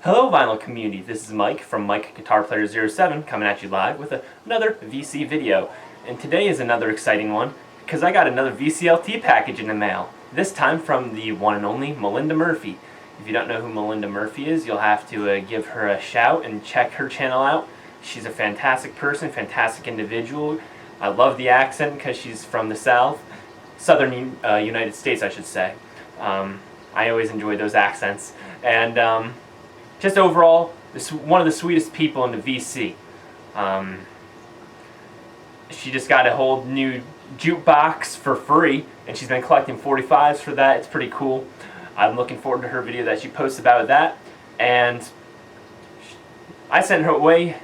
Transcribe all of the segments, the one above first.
Hello vinyl community, this is Mike from Mike Guitar Player 07 coming at you live with another VC video. And today is another exciting one because I got another VCLT package in the mail. This time from the one and only Melinda Murphy. If you don't know who Melinda Murphy is, you'll have to give her a shout and check her channel out. She's a fantastic person, fantastic individual. I love the accent because she's from the southern United States, I should say. I always enjoy those accents. And just overall, one of the sweetest people in the VC. She just got a whole new jukebox for free, and she's been collecting 45s for that. It's pretty cool. I'm looking forward to her video that she posts about that. And I sent away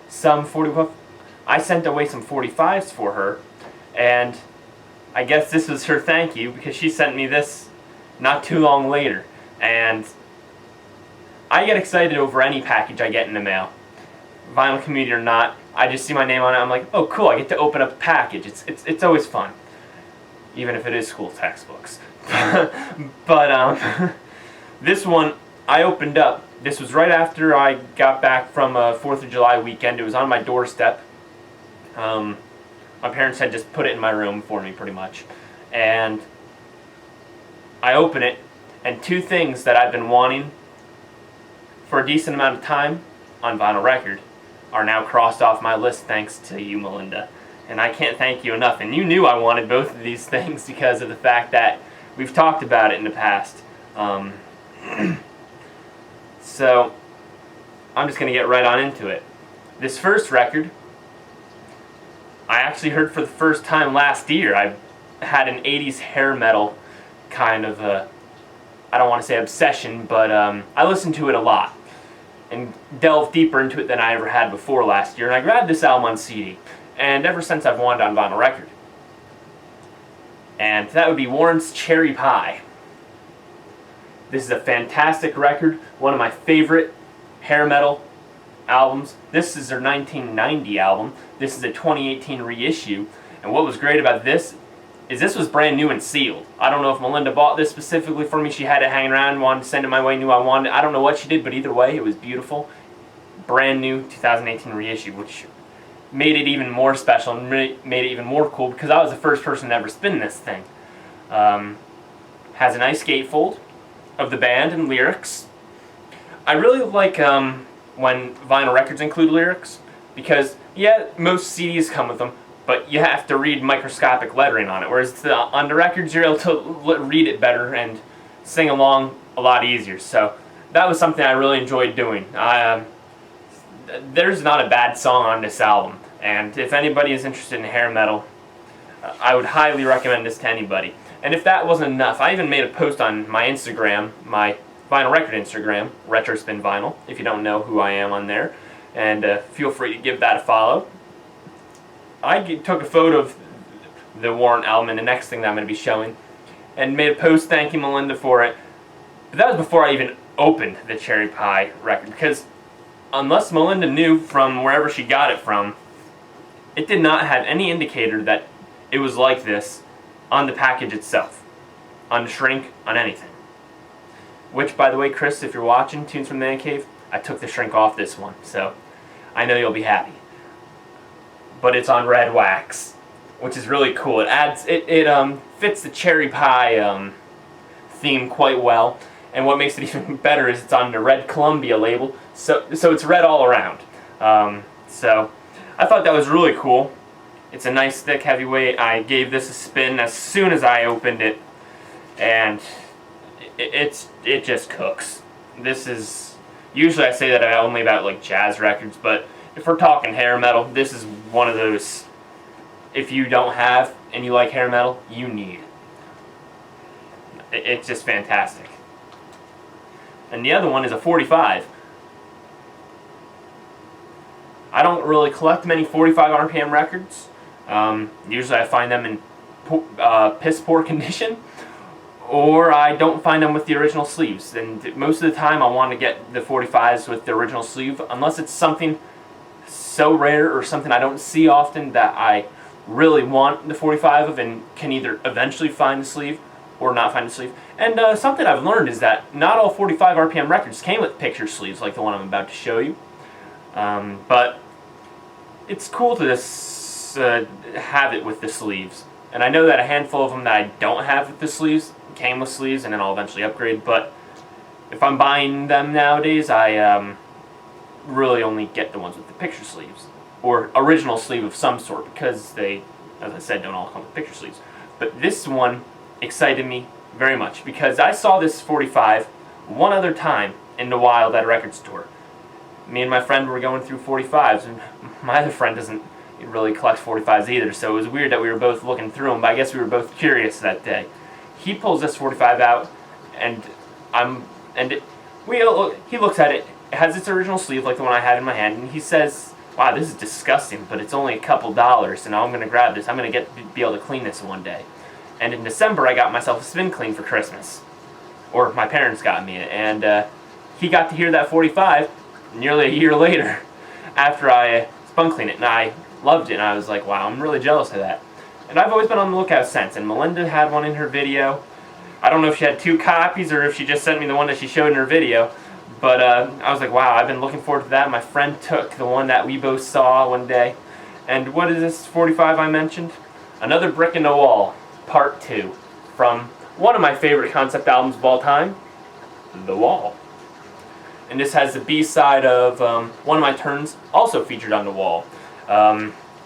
some 45s for her, and I guess this was her thank you because she sent me this not too long later. And I get excited over any package I get in the mail, vinyl community or not. I just see my name on it, I'm like, oh cool, I get to open up a package. It's always fun, even if it is school textbooks. But this one I opened up. This was right after I got back from a 4th of July weekend. It was on my doorstep. My parents had just put it in my room for me pretty much. And I open it, and two things that I've been wanting for a decent amount of time on vinyl record are now crossed off my list thanks to you, Melinda. And I can't thank you enough. And you knew I wanted both of these things because of the fact that we've talked about it in the past. So I'm just going to get right on into it. This first record I actually heard for the first time last year. I had an 80s hair metal kind of I don't want to say obsession, but I listened to it a lot and delved deeper into it than I ever had before last year. And I grabbed this album on CD, and ever since I've wanted it on vinyl record. And that would be Warrant's Cherry Pie. This is a fantastic record, one of my favorite hair metal albums. This is their 1990 album. This is a 2018 reissue. And what was great about this is this was brand new and sealed. I don't know if Melinda bought this specifically for me. She had it hanging around, wanted to send it my way, knew I wanted it. I don't know what she did, but either way, it was beautiful. Brand new 2018 reissue, which made it even more special and made it even more cool because I was the first person to ever spin this thing. Has a nice gatefold of the band and lyrics. I really like when vinyl records include lyrics because, yeah, most CDs come with them, but you have to read microscopic lettering on it, whereas on the records you're able to read it better and sing along a lot easier. So that was something I really enjoyed doing. There's not a bad song on this album, and if anybody is interested in hair metal, I would highly recommend this to anybody. And if that wasn't enough, I even made a post on my Instagram, my vinyl record Instagram, Retrospin Vinyl, if you don't know who I am on there, and feel free to give that a follow. I took a photo of the Warrant album and the next thing that I'm going to be showing, and made a post thanking Melinda for it. But that was before I even opened the Cherry Pie record, because unless Melinda knew from wherever she got it from, it did not have any indicator that it was like this on the package itself, on the shrink, on anything. Which, by the way, Chris, if you're watching Tunes from the Man Cave, I took the shrink off this one, so I know you'll be happy. But it's on red wax, which is really cool. It fits the Cherry Pie theme quite well, and what makes it even better is it's on the red Columbia label, so it's red all around. So I thought that was really cool. It's a nice thick heavyweight. I gave this a spin as soon as I opened it, and it just cooks. This is, usually I say that only about like jazz records, but if we're talking hair metal, this is one of those, if you don't have and you like hair metal, you need. It's just fantastic. And the other one is a 45. I don't really collect many 45 RPM records. Usually I find them in piss poor condition, or I don't find them with the original sleeves. And most of the time I want to get the 45s with the original sleeve, unless it's something so rare or something I don't see often that I really want the 45 of and can either eventually find the sleeve, or not find a sleeve. And something I've learned is that not all 45 RPM records came with picture sleeves like the one I'm about to show you. But it's cool to just have it with the sleeves. And I know that a handful of them that I don't have with the sleeves came with sleeves, and then I'll eventually upgrade. But if I'm buying them nowadays, I really only get the ones with the picture sleeves, or original sleeve of some sort, because they, as I said, don't all come with picture sleeves. But this one excited me very much, because I saw this 45 one other time in the wild at a record store. Me and my friend were going through 45s, and my other friend doesn't really collect 45s either, so it was weird that we were both looking through them, but I guess we were both curious that day. He pulls this 45 out, and he looks at it. It has its original sleeve like the one I had in my hand, and he says, "Wow, this is disgusting, but it's only a couple dollars, and I'm going to grab this. I'm going to be able to clean this one day." And in December, I got myself a spin clean for Christmas. Or my parents got me it, and he got to hear that 45 nearly a year later after I spun cleaned it, and I loved it, and I was like, wow, I'm really jealous of that. And I've always been on the lookout since, and Melinda had one in her video. I don't know if she had 2 copies or if she just sent me the one that she showed in her video, but I was like, wow, I've been looking forward to that. My friend took the one that we both saw one day. And what is this 45 I mentioned? Another Brick in the Wall, Part 2, from one of my favorite concept albums of all time, The Wall. And this has the B-side of One of My Turns, also featured on The Wall.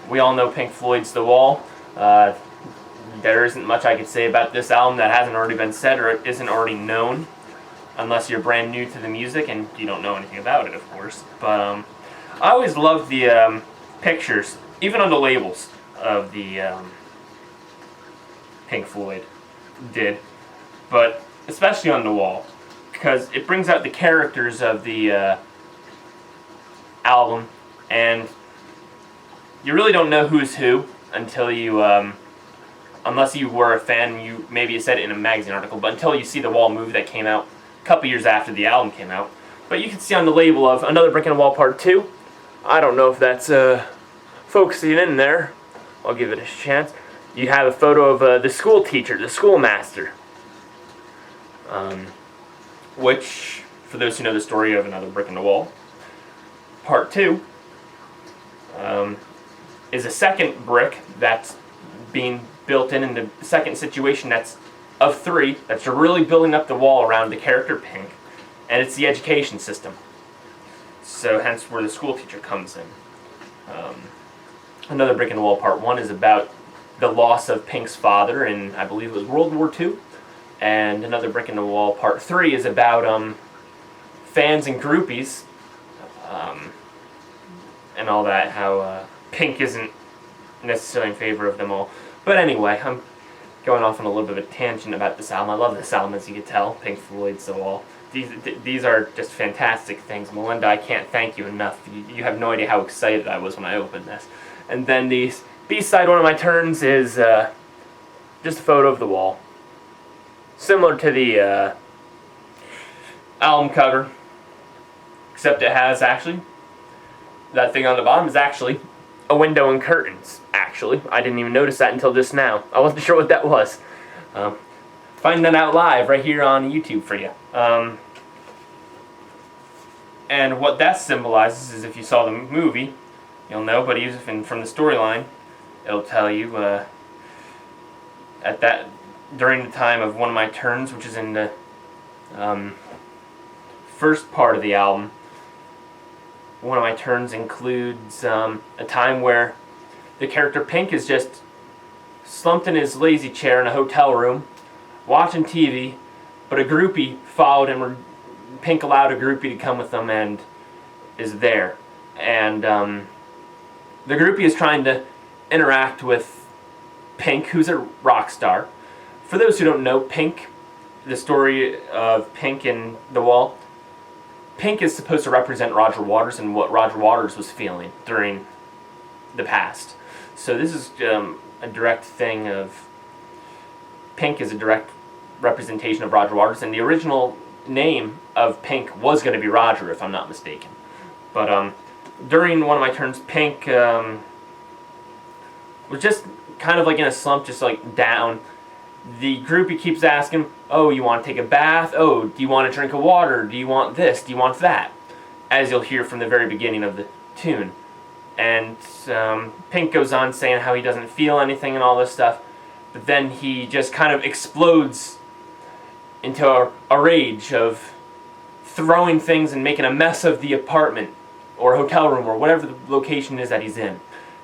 We all know Pink Floyd's The Wall. There isn't much I could say about this album that hasn't already been said or isn't already known, unless you're brand new to the music and you don't know anything about it, of course. But I always loved the pictures, even on the labels of the Pink Floyd did, but especially on The Wall, because it brings out the characters of the album, and you really don't know who's who until you, unless you were a fan, maybe you said it in a magazine article, but until you see the Wall movie that came out a couple years after the album came out. But you can see on the label of Another Brick in the Wall Part 2, I don't know if that's focusing in there, I'll give it a chance. You have a photo of the school teacher, the schoolmaster, which, for those who know the story of Another Brick in the Wall, Part 2 is a second brick that's being built in the second situation that's of 3 that's really building up the wall around the character Pink, and it's the education system. So hence where the school teacher comes in. Another Brick in the Wall Part 1 is about the loss of Pink's father in, I believe it was World War II. And Another Brick in the Wall Part 3 is about fans and groupies and all that, how Pink isn't necessarily in favor of them all. But anyway, I'm going off on a little bit of a tangent about this album. I love this album, as you can tell, Pink Floyd's The Wall. These are just fantastic things. Melinda, I can't thank you enough. You have no idea how excited I was when I opened this. And then the B-side, One of My Turns, is just a photo of The Wall. Similar to the album cover, except it has actually, that thing on the bottom is actually a window and curtains, actually. I didn't even notice that until just now. I wasn't sure what that was. Finding that out live right here on YouTube for you. And what that symbolizes is, if you saw the movie, you'll know, but even from the storyline, it'll tell you during the time of One of My Turns, which is in the first part of the album, One of My Turns includes a time where the character Pink is just slumped in his lazy chair in a hotel room, watching TV, but a groupie followed him, Pink allowed a groupie to come with them and is there. And the groupie is trying to interact with Pink, who's a rock star. For those who don't know Pink, the story of Pink and The Wall, Pink is supposed to represent Roger Waters and what Roger Waters was feeling during the past. So this is a direct thing of, Pink is a direct representation of Roger Waters, and the original name of Pink was going to be Roger, if I'm not mistaken. But during One of My Turns, Pink was just kind of like in a slump, just like down, the groupie keeps asking, oh, you want to take a bath? Oh, do you want a drink of water? Do you want this? Do you want that? As you'll hear from the very beginning of the tune. And Pink goes on saying how he doesn't feel anything and all this stuff, but then he just kind of explodes into a rage of throwing things and making a mess of the apartment or hotel room or whatever the location is that he's in.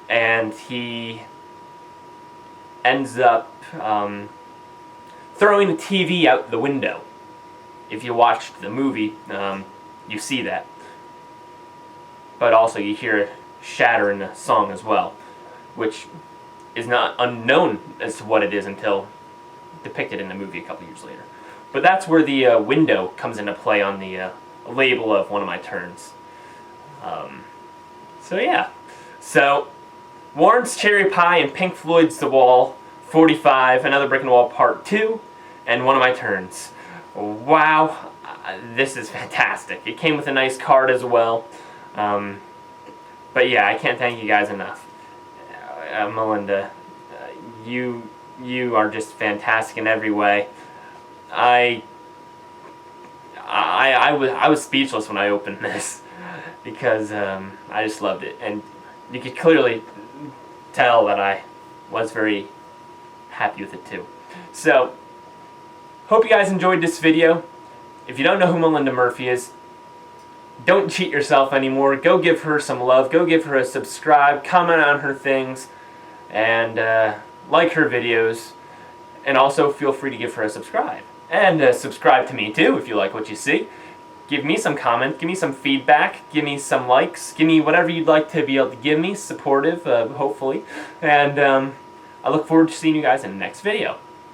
And he ends up throwing the TV out the window. If you watched the movie, you see that. But also you hear it shatter in the song as well, which is not unknown as to what it is until depicted in the movie a couple years later. But that's where the window comes into play on the label of one of my turns. So yeah. So Warren's Cherry Pie and Pink Floyd's The Wall, 45, Another Brick in the Wall Part 2, and one of my turns. Wow, this is fantastic. It came with a nice card as well. But yeah, I can't thank you guys enough. Melinda, you are just fantastic in every way. I was speechless when I opened this because I just loved it, and you could clearly tell that I was very happy with it too. So, hope you guys enjoyed this video. If you don't know who Melinda Murphy is, don't cheat yourself anymore. Go give her some love. Go give her a subscribe. Comment on her things. And like her videos. And also feel free to give her a subscribe. And subscribe to me too if you like what you see. Give me some comment. Give me some feedback. Give me some likes. Give me whatever you'd like to be able to give me. Supportive, hopefully. And I look forward to seeing you guys in the next video.